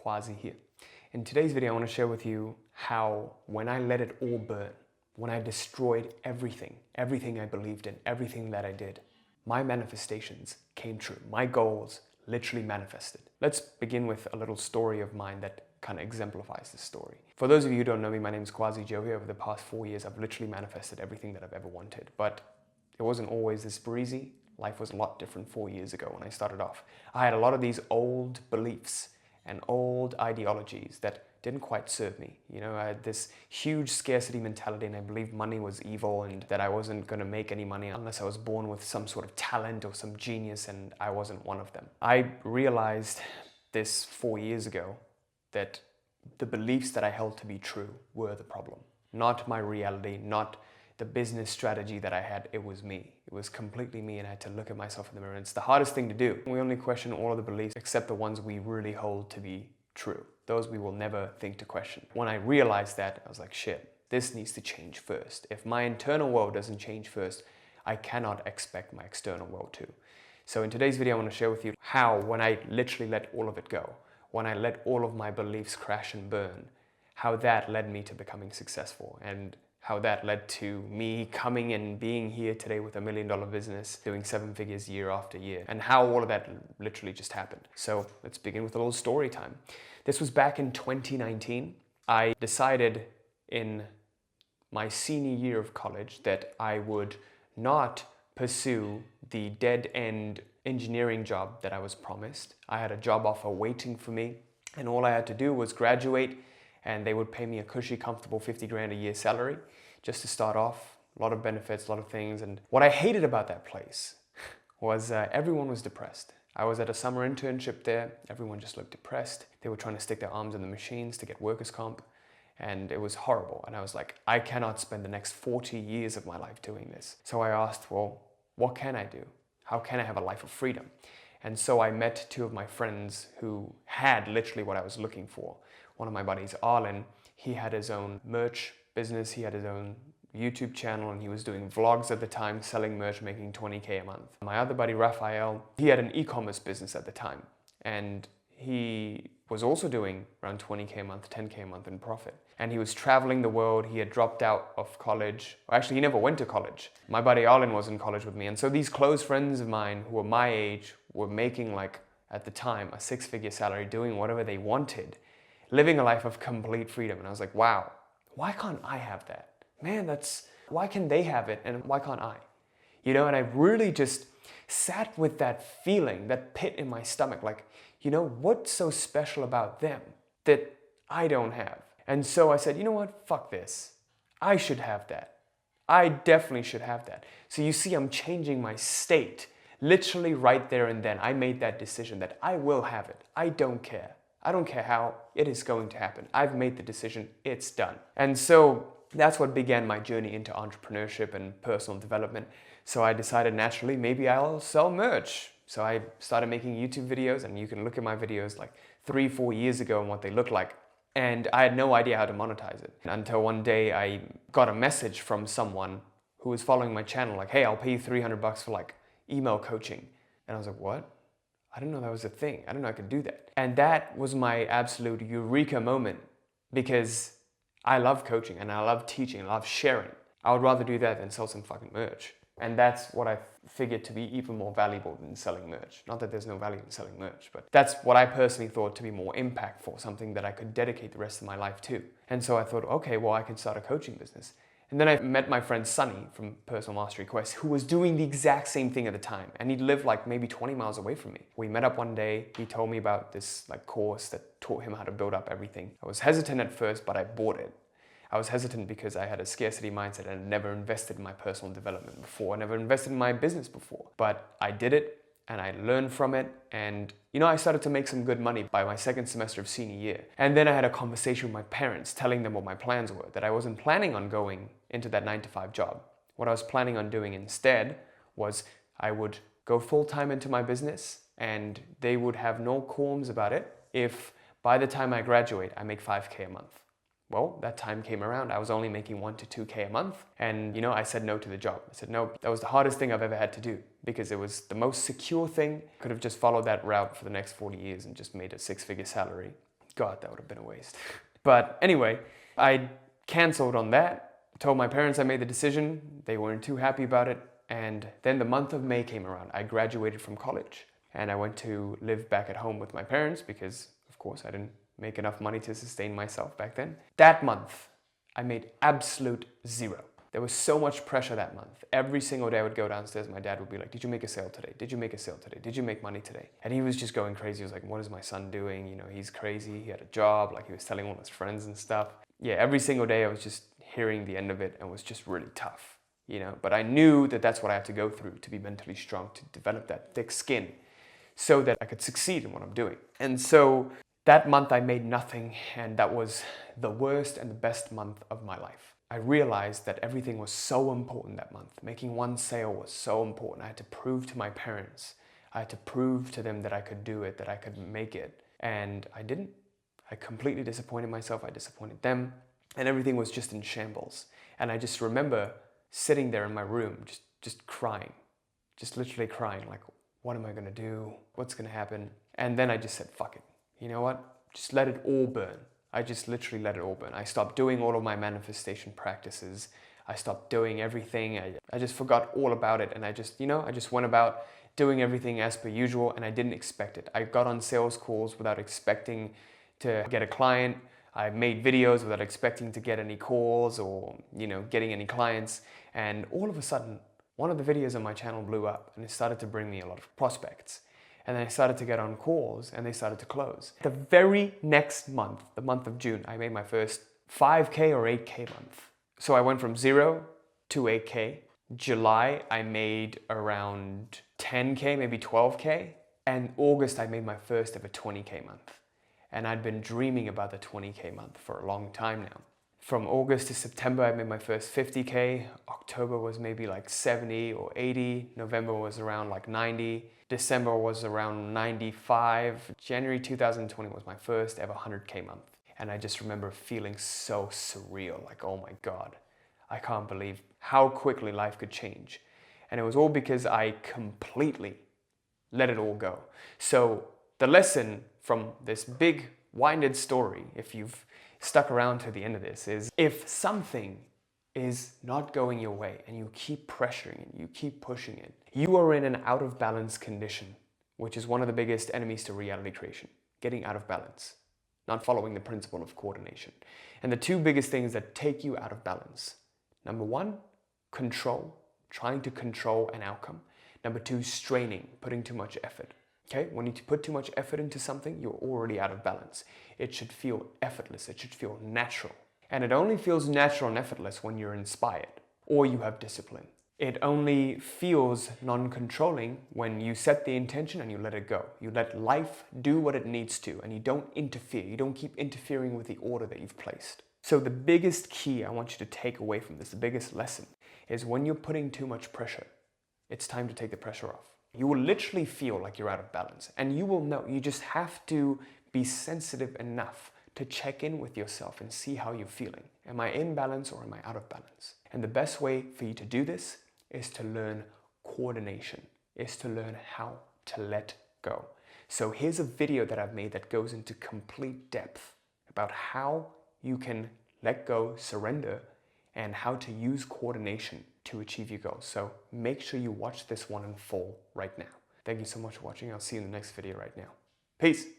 Quazi here. In today's video, I want to share with you how when I let it all burn, when I destroyed everything I believed in, everything that I did, my manifestations came true. My goals literally manifested. Let's begin with a little story of mine that kind of exemplifies this story. For those of you who don't know me, my name is Quazi Johir. Over the past 4 years, I've literally manifested everything that I've ever wanted. But it wasn't always this breezy. Life was a lot different 4 years ago when I started off. I had a lot of these old beliefs and old ideologies that didn't quite serve me. You know, I had this huge scarcity mentality, and I believed money was evil and that I wasn't going to make any money unless I was born with some sort of talent or some genius, and I wasn't one of them. I realized this 4 years ago that the beliefs that I held to be true were the problem. Not my reality, not the business strategy that I had. It was me. It was completely me, and I had to look at myself in the mirror. It's the hardest thing to do. We only question all of the beliefs except the ones we really hold to be true. Those we will never think to question. When I realized that, I was like, shit, this needs to change first. If my internal world doesn't change first, I cannot expect my external world to. So in today's video, I want to share with you how, when I literally let all of it go, when I let all of my beliefs crash and burn, how that led me to becoming successful, and how that led to me coming and being here today with $1 million business, doing 7 figures year after year, and how all of that literally just happened. So let's begin with a little story time. This was back in 2019. I decided in my senior year of college that I would not pursue the dead-end engineering job that I was promised. I had a job offer waiting for me, and all I had to do was graduate, and they would pay me a cushy, comfortable 50 grand a year salary just to start off. A lot of benefits, a lot of things. And what I hated about that place was everyone was depressed. I was at a summer internship there. Everyone just looked depressed. They were trying to stick their arms in the machines to get workers' comp. And it was horrible. And I was like, I cannot spend the next 40 years of my life doing this. So I asked, well, what can I do? How can I have a life of freedom? And so I met 2 of my friends who had literally what I was looking for. One of my buddies, Arlen, he had his own merch business. He had his own YouTube channel, and he was doing vlogs at the time, selling merch, making 20K a month. My other buddy, Raphael, he had an e-commerce business at the time, and he was also doing around 20K a month, 10K a month in profit. And he was traveling the world. He had dropped out of college. Well, actually, he never went to college. My buddy Arlen was in college with me. And so these close friends of mine who were my age were making, like, at the time, a 6-figure salary, doing whatever they wanted, living a life of complete freedom. And I was like, wow, why can't I have that? Man, why can they have it and why can't I? You know, and I really just sat with that feeling, that pit in my stomach, like, you know, what's so special about them that I don't have? And so I said, you know what, fuck this. I should have that. I definitely should have that. So you see, I'm changing my state. Literally right there and then, I made that decision that I will have it. I don't care. I don't care how, it is going to happen. I've made the decision, it's done. And so that's what began my journey into entrepreneurship and personal development. So I decided naturally, maybe I'll sell merch. So I started making YouTube videos, and you can look at my videos like 3-4 years ago and what they look like. And I had no idea how to monetize it until one day I got a message from someone who was following my channel, like, hey, I'll pay you $300 for like email coaching. And I was like, what? I didn't know that was a thing. I didn't know I could do that. And that was my absolute eureka moment, because I love coaching and I love teaching, I love sharing. I would rather do that than sell some fucking merch. And that's what I figured to be even more valuable than selling merch. Not that there's no value in selling merch, but that's what I personally thought to be more impactful, something that I could dedicate the rest of my life to. And so I thought, okay, well, I can start a coaching business. And then I met my friend Sunny from Personal Mastery Quest, who was doing the exact same thing at the time. And he lived like maybe 20 miles away from me. We met up one day. He told me about this like course that taught him how to build up everything. I was hesitant at first, but I bought it. I was hesitant because I had a scarcity mindset and I'd never invested in my personal development before. I never invested in my business before. But I did it, and I learned from it. And, you know, I started to make some good money by my 2nd semester of senior year. And then I had a conversation with my parents, telling them what my plans were, that I wasn't planning on going into that 9-to-5 job. What I was planning on doing instead was I would go full-time into my business, and they would have no qualms about it if by the time I graduate, I make 5K a month. Well, that time came around. I was only making 1 to 2K a month. And, you know, I said no to the job. I said, no, that was the hardest thing I've ever had to do, because it was the most secure thing. Could have just followed that route for the next 40 years and just made a 6-figure salary. God, that would have been a waste. But anyway, I canceled on that, told my parents I made the decision. They weren't too happy about it. And then the month of May came around. I graduated from college and I went to live back at home with my parents because, of course, I didn't make enough money to sustain myself back then. That month, I made absolute zero. There was so much pressure that month. Every single day I would go downstairs, my dad would be like, did you make a sale today? Did you make a sale today? Did you make money today? And he was just going crazy. He was like, what is my son doing? You know, he's crazy. He had a job, like he was telling all his friends and stuff. Yeah, every single day I was just hearing the end of it and it was just really tough, you know. But I knew that that's what I had to go through to be mentally strong, to develop that thick skin so that I could succeed in what I'm doing. And so that month I made nothing, and that was the worst and the best month of my life. I realized that everything was so important that month. Making one sale was so important. I had to prove to my parents. I had to prove to them that I could do it, that I could make it. And I didn't. I completely disappointed myself. I disappointed them. And everything was just in shambles. And I just remember sitting there in my room, just crying. Just literally crying, like, what am I gonna do? What's gonna happen? And then I just said, fuck it. You know what? Just let it all burn. I just literally let it all burn. I stopped doing all of my manifestation practices. I stopped doing everything. I just forgot all about it. And I just went about doing everything as per usual, and I didn't expect it. I got on sales calls without expecting to get a client. I made videos without expecting to get any calls or, you know, getting any clients. And all of a sudden, one of the videos on my channel blew up and it started to bring me a lot of prospects. And then I started to get on calls and they started to close. The very next month, the month of June, I made my first 5K or 8K month. So I went from 0 to 8K. July, I made around 10K, maybe 12K. And August, I made my first ever 20K month. And I'd been dreaming about the 20K month for a long time now. From August to September, I made my first 50K. October was maybe like 70 or 80. November was around like 90. December was around 95. January 2020 was my first ever 100K month. And I just remember feeling so surreal, like, oh my God, I can't believe how quickly life could change. And it was all because I completely let it all go. So the lesson from this big winded story, if you've stuck around to the end of this, is if something is not going your way and you keep pressuring it, you keep pushing it, you are in an out of balance condition, which is one of the biggest enemies to reality creation, getting out of balance, not following the principle of coordination. And the two biggest things that take you out of balance: number one, control, trying to control an outcome. Number two, straining, putting too much effort. Okay, when you put too much effort into something, you're already out of balance. It should feel effortless, it should feel natural. And it only feels natural and effortless when you're inspired or you have discipline. It only feels non-controlling when you set the intention and you let it go. You let life do what it needs to and you don't interfere. You don't keep interfering with the order that you've placed. So the biggest key I want you to take away from this, the biggest lesson, is when you're putting too much pressure, it's time to take the pressure off. You will literally feel like you're out of balance and you will know. You just have to be sensitive enough to check in with yourself and see how you're feeling. Am I in balance or am I out of balance? And the best way for you to do this is to learn coordination, is to learn how to let go. So here's a video that I've made that goes into complete depth about how you can let go, surrender, and how to use coordination to achieve your goals. So make sure you watch this one in full right now. Thank you so much for watching. I'll see you in the next video right now. Peace.